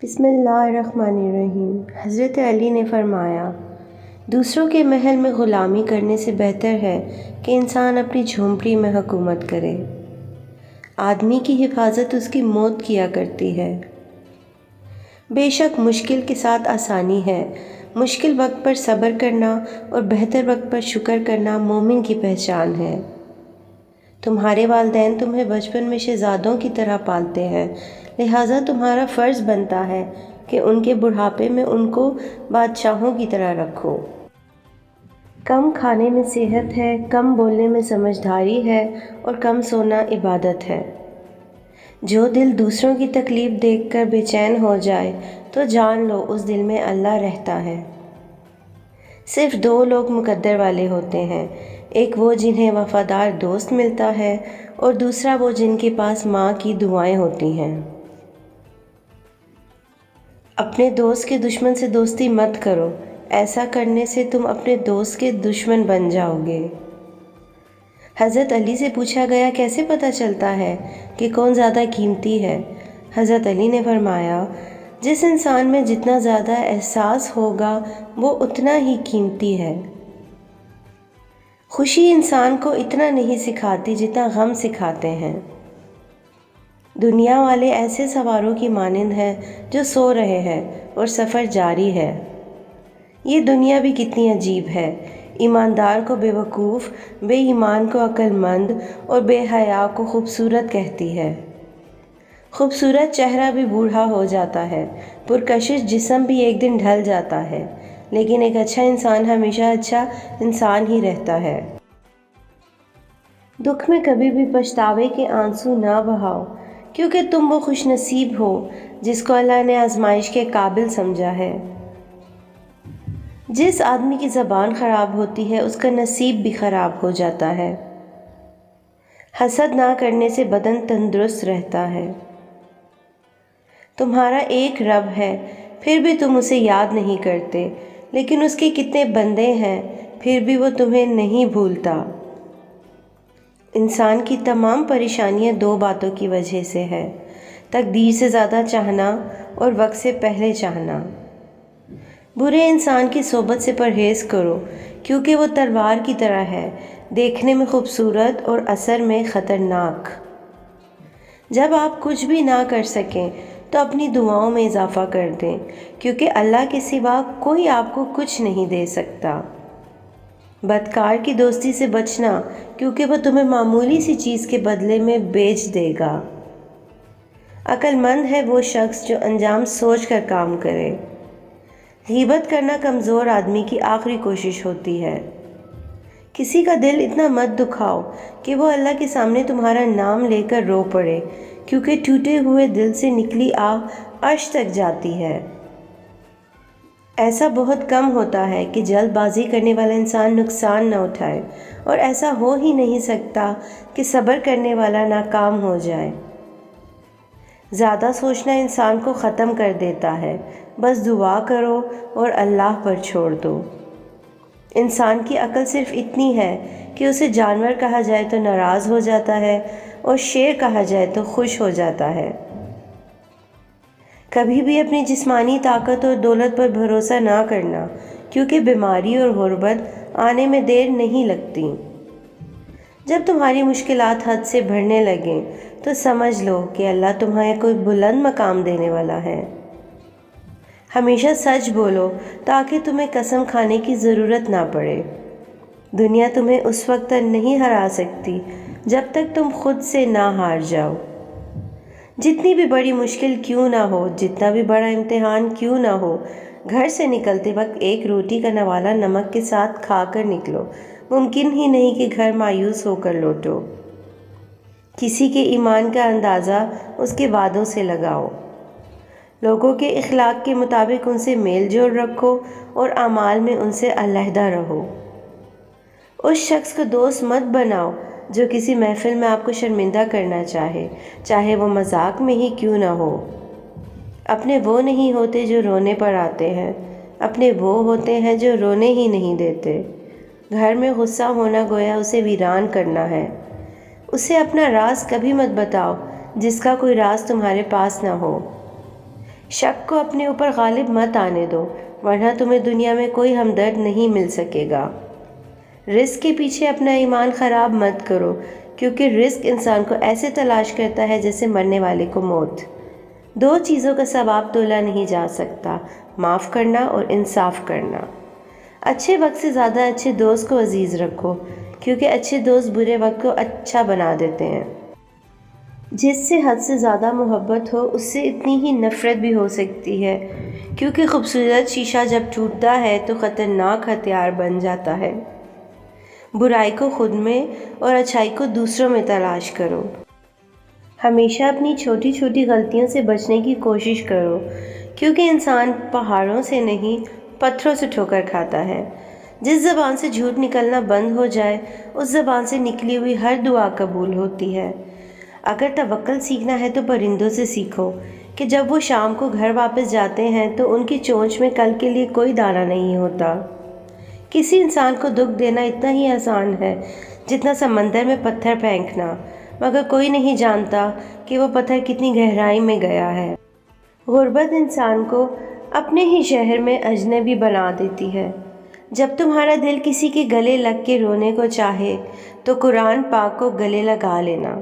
بسم اللہ الرحمن الرحیم۔ حضرت علی نے فرمایا، دوسروں کے محل میں غلامی کرنے سے بہتر ہے کہ انسان اپنی جھونپڑی میں حکومت کرے۔ آدمی کی حفاظت اس کی موت کیا کرتی ہے۔ بے شک مشکل کے ساتھ آسانی ہے۔ مشکل وقت پر صبر کرنا اور بہتر وقت پر شکر کرنا مومن کی پہچان ہے۔ تمہارے والدین تمہیں بچپن میں شہزادوں کی طرح پالتے ہیں، لہٰذا تمہارا فرض بنتا ہے کہ ان کے بڑھاپے میں ان کو بادشاہوں کی طرح رکھو۔ کم کھانے میں صحت ہے، کم بولنے میں سمجھداری ہے اور کم سونا عبادت ہے۔ جو دل دوسروں کی تکلیف دیکھ کر بے چین ہو جائے تو جان لو اس دل میں اللہ رہتا ہے۔ صرف دو لوگ مقدر والے ہوتے ہیں، ایک وہ جنہیں وفادار دوست ملتا ہے اور دوسرا وہ جن کے پاس ماں کی دعائیں ہوتی ہیں۔ اپنے دوست کے دشمن سے دوستی مت کرو، ایسا کرنے سے تم اپنے دوست کے دشمن بن جاؤ گے۔ حضرت علی سے پوچھا گیا، کیسے پتہ چلتا ہے کہ کون زیادہ قیمتی ہے؟ حضرت علی نے فرمایا، جس انسان میں جتنا زیادہ احساس ہوگا وہ اتنا ہی قیمتی ہے۔ خوشی انسان کو اتنا نہیں سکھاتی جتنا غم سکھاتے ہیں۔ دنیا والے ایسے سواروں کی مانند ہیں جو سو رہے ہیں اور سفر جاری ہے۔ یہ دنیا بھی کتنی عجیب ہے، ایماندار کو بے وقوف، بے ایمان کو عقل مند اور بے حیا کو خوبصورت کہتی ہے۔ خوبصورت چہرہ بھی بوڑھا ہو جاتا ہے، پرکشش جسم بھی ایک دن ڈھل جاتا ہے، لیکن ایک اچھا انسان ہمیشہ اچھا انسان ہی رہتا ہے۔ دکھ میں کبھی بھی پچھتاوے کے آنسو نہ بہاؤ، کیونکہ تم وہ خوش نصیب ہو جس کو اللہ نے آزمائش کے قابل سمجھا ہے۔ جس آدمی کی زبان خراب ہوتی ہے اس کا نصیب بھی خراب ہو جاتا ہے۔ حسد نہ کرنے سے بدن تندرست رہتا ہے۔ تمہارا ایک رب ہے، پھر بھی تم اسے یاد نہیں کرتے، لیکن اس کے کتنے بندے ہیں، پھر بھی وہ تمہیں نہیں بھولتا۔ انسان کی تمام پریشانیاں دو باتوں کی وجہ سے ہے، تقدیر سے زیادہ چاہنا اور وقت سے پہلے چاہنا۔ برے انسان کی صحبت سے پرہیز کرو، کیونکہ وہ تلوار کی طرح ہے، دیکھنے میں خوبصورت اور اثر میں خطرناک۔ جب آپ کچھ بھی نہ کر سکیں تو اپنی دعاؤں میں اضافہ کر دیں، کیونکہ اللہ کے سوا کوئی آپ کو کچھ نہیں دے سکتا۔ بدکار کی دوستی سے بچنا، کیونکہ وہ تمہیں معمولی سی چیز کے بدلے میں بیچ دے گا۔ عقل مند ہے وہ شخص جو انجام سوچ کر کام کرے۔ غیبت کرنا کمزور آدمی کی آخری کوشش ہوتی ہے۔ کسی کا دل اتنا مت دکھاؤ کہ وہ اللہ کے سامنے تمہارا نام لے کر رو پڑے، کیونکہ ٹوٹے ہوئے دل سے نکلی آہ عرش تک جاتی ہے۔ ایسا بہت کم ہوتا ہے کہ جلد بازی کرنے والا انسان نقصان نہ اٹھائے، اور ایسا ہو ہی نہیں سکتا کہ صبر کرنے والا ناکام ہو جائے۔ زیادہ سوچنا انسان کو ختم کر دیتا ہے، بس دعا کرو اور اللہ پر چھوڑ دو۔ انسان کی عقل صرف اتنی ہے کہ اسے جانور کہا جائے تو ناراض ہو جاتا ہے اور شیر کہا جائے تو خوش ہو جاتا ہے۔ کبھی بھی اپنی جسمانی طاقت اور دولت پر بھروسہ نہ کرنا، کیونکہ بیماری اور غربت آنے میں دیر نہیں لگتی۔ جب تمہاری مشکلات حد سے بڑھنے لگیں تو سمجھ لو کہ اللہ تمہیں کوئی بلند مقام دینے والا ہے۔ ہمیشہ سچ بولو تاکہ تمہیں قسم کھانے کی ضرورت نہ پڑے۔ دنیا تمہیں اس وقت تک نہیں ہرا سکتی جب تک تم خود سے نہ ہار جاؤ۔ جتنی بھی بڑی مشکل کیوں نہ ہو، جتنا بھی بڑا امتحان کیوں نہ ہو، گھر سے نکلتے وقت ایک روٹی کا نوالا نمک کے ساتھ کھا کر نکلو۔ ممکن ہی نہیں کہ گھر مایوس ہو کر لوٹو۔ کسی کے ایمان کا اندازہ اس کے وعدوں سے لگاؤ۔ لوگوں کے اخلاق کے مطابق ان سے میل جول رکھو اور اعمال میں ان سے علیحدہ رہو۔ اس شخص کو دوست مت بناؤ جو کسی محفل میں آپ کو شرمندہ کرنا چاہے وہ مذاق میں ہی کیوں نہ ہو۔ اپنے وہ نہیں ہوتے جو رونے پر آتے ہیں، اپنے وہ ہوتے ہیں جو رونے ہی نہیں دیتے۔ گھر میں غصہ ہونا گویا اسے ویران کرنا ہے۔ اسے اپنا راز کبھی مت بتاؤ جس کا کوئی راز تمہارے پاس نہ ہو۔ شک کو اپنے اوپر غالب مت آنے دو، ورنہ تمہیں دنیا میں کوئی ہمدرد نہیں مل سکے گا۔ رزق کے پیچھے اپنا ایمان خراب مت کرو، کیونکہ رزق انسان کو ایسے تلاش کرتا ہے جیسے مرنے والے کو موت۔ دو چیزوں کا ثواب تولا نہیں جا سکتا، معاف کرنا اور انصاف کرنا۔ اچھے وقت سے زیادہ اچھے دوست کو عزیز رکھو، کیونکہ اچھے دوست برے وقت کو اچھا بنا دیتے ہیں۔ جس سے حد سے زیادہ محبت ہو اس سے اتنی ہی نفرت بھی ہو سکتی ہے، کیونکہ خوبصورت شیشہ جب ٹوٹتا ہے تو خطرناک ہتھیار بن جاتا ہے۔ برائی کو خود میں اور اچھائی کو دوسروں میں تلاش کرو۔ ہمیشہ اپنی چھوٹی چھوٹی غلطیوں سے بچنے کی کوشش کرو، کیونکہ انسان پہاڑوں سے نہیں پتھروں سے ٹھوکر کھاتا ہے۔ جس زبان سے جھوٹ نکلنا بند ہو جائے اس زبان سے نکلی ہوئی ہر دعا قبول ہوتی ہے۔ اگر توکل سیکھنا ہے تو پرندوں سے سیکھو کہ جب وہ شام کو گھر واپس جاتے ہیں تو ان کی چونچ میں کل کے لیے کوئی دانہ نہیں ہوتا۔ کسی انسان کو دکھ دینا اتنا ہی آسان ہے جتنا سمندر میں پتھر پھینکنا، مگر کوئی نہیں جانتا کہ وہ پتھر کتنی گہرائی میں گیا ہے۔ غربت انسان کو اپنے ہی شہر میں اجنبی بنا دیتی ہے۔ جب تمہارا دل کسی کے گلے لگ کے رونے کو چاہے تو قرآن پاک کو گلے لگا لینا۔